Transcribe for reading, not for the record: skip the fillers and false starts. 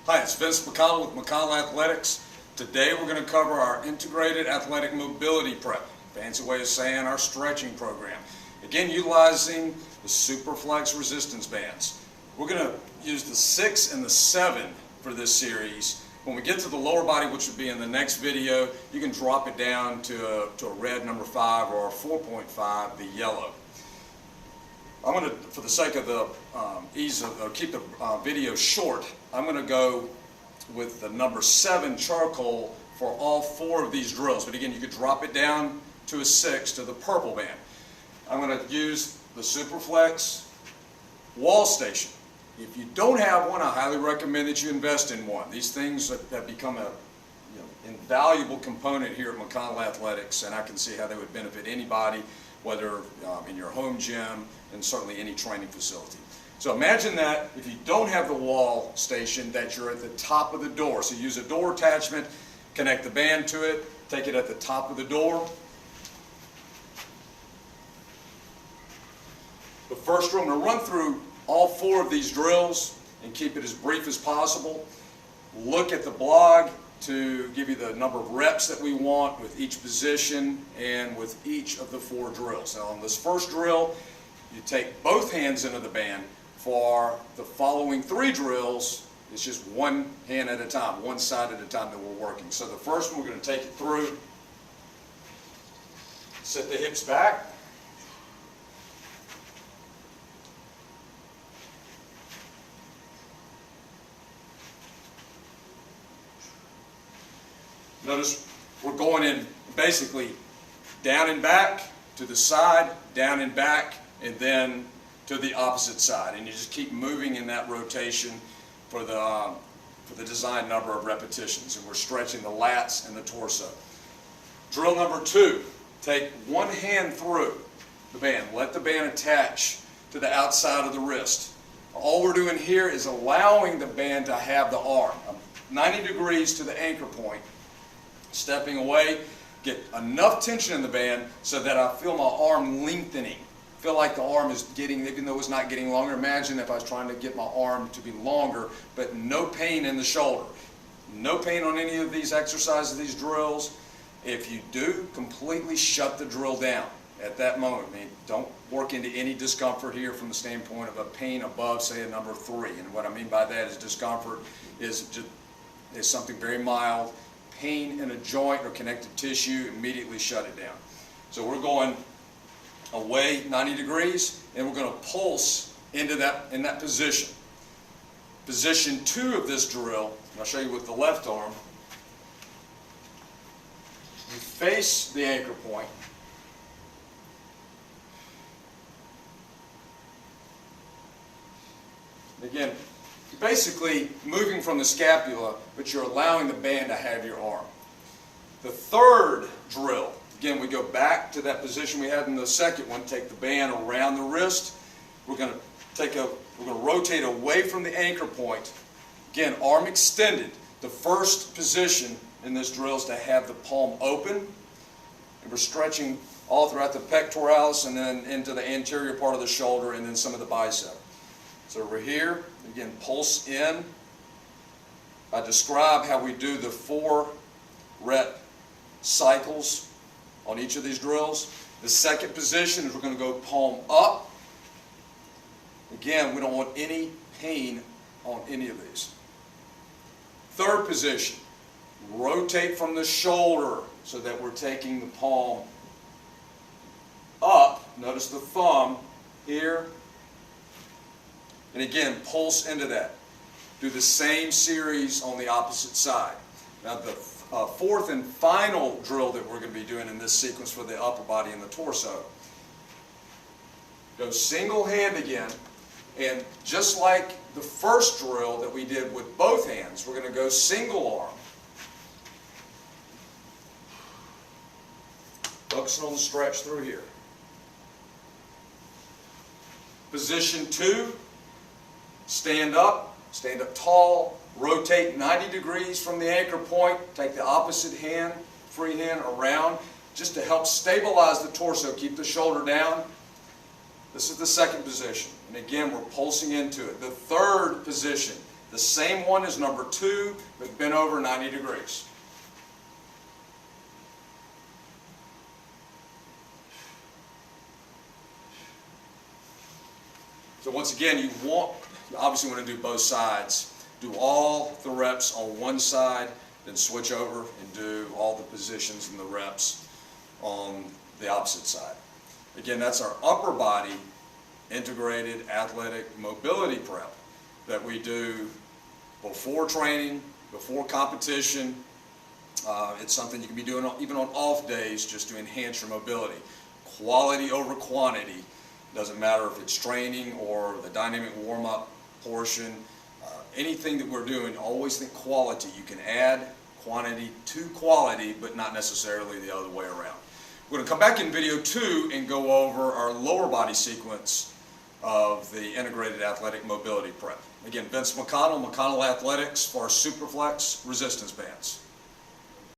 Hi, it's Vince McConnell with McConnell Athletics. Today we're going to cover our integrated athletic mobility prep. Fancy way of saying our stretching program. Again, utilizing the SuperFlex resistance bands. We're going to use the 6 and the 7 for this series. When we get to the lower body, which would be in the next video, you can drop it down to a red number 5 or a 4.5, the yellow. I'm going to, for the sake of the ease of, keep the video short, I'm going to go with the number 7 charcoal for all 4 of these drills. But again, you could drop it down to a 6 to the purple band. I'm going to use the SuperFlex wall station. If you don't have one, I highly recommend that you invest in one. These things have become a invaluable component here at McConnell Athletics, and I can see how they would benefit anybody, whether in your home gym and certainly any training facility. So imagine that if you don't have the wall station, that you're at the top of the door. So use a door attachment, connect the band to it, take it at the top of the door. But first, I'm going to run through all 4 of these drills and keep it as brief as possible. Look at the blog to give you the number of reps that we want with each position and with each of the 4 drills. Now on this first drill, you take both hands into the band. For the following 3 drills, it's just one hand at a time, one side at a time that we're working. So the first one, we're going to take it through, set the hips back. Notice we're going in basically down and back, to the side, down and back, and then to the opposite side. And you just keep moving in that rotation for the designed number of repetitions. And we're stretching the lats and the torso. Drill number 2, take one hand through the band. Let the band attach to the outside of the wrist. All we're doing here is allowing the band to have the arm 90 degrees to the anchor point. Stepping away, get enough tension in the band so that I feel my arm lengthening. Feel like the arm is getting, even though it's not getting longer. Imagine if I was trying to get my arm to be longer, but no pain in the shoulder. No pain on any of these exercises, these drills. If you do, completely shut the drill down at that moment. I mean, don't work into any discomfort here from the standpoint of a pain above, say, a number 3. And what I mean by that is discomfort is something very mild. Pain in a joint or connective tissue, immediately shut it down. So we're going away 90 degrees, and we're going to pulse into in that position. Position 2 of this drill, I'll show you with the left arm. You face the anchor point. Again, basically moving from the scapula, but you're allowing the band to have your arm. The third drill, again, we go back to that position we had in the second one, take the band around the wrist. We're going to rotate away from the anchor point. Again, arm extended. The first position in this drill is to have the palm open. And we're stretching all throughout the pectoralis and then into the anterior part of the shoulder and then some of the bicep. So we're here, again, pulse in. I describe how we do the 4 rep cycles on each of these drills. The second position is we're going to go palm up. Again, we don't want any pain on any of these. Third position, rotate from the shoulder so that we're taking the palm up. Notice the thumb here. And again, pulse into that. Do the same series on the opposite side. Now the 4th and final drill that we're going to be doing in this sequence for the upper body and the torso. Go single hand again, and just like the first drill that we did with both hands, we're going to go single arm. Focusing on the stretch through here. Position 2. Stand up tall, rotate 90 degrees from the anchor point, take the opposite hand, free hand around, just to help stabilize the torso, keep the shoulder down. This is the second position. And again, we're pulsing into it. The third position The same one as number 2, but bent over 90 degrees. So once again, you obviously want to do both sides. Do all the reps on one side, then switch over and do all the positions and the reps on the opposite side. Again, that's our upper body integrated athletic mobility prep that we do before training, before competition. It's something you can be doing even on off days just to enhance your mobility. Quality over quantity. Doesn't matter if it's training or the dynamic warm-up portion. Anything that we're doing, always think quality. You can add quantity to quality, but not necessarily the other way around. We're going to come back in video 2 and go over our lower body sequence of the integrated athletic mobility prep. Again, Vince McConnell, McConnell Athletics for SuperFlex resistance bands.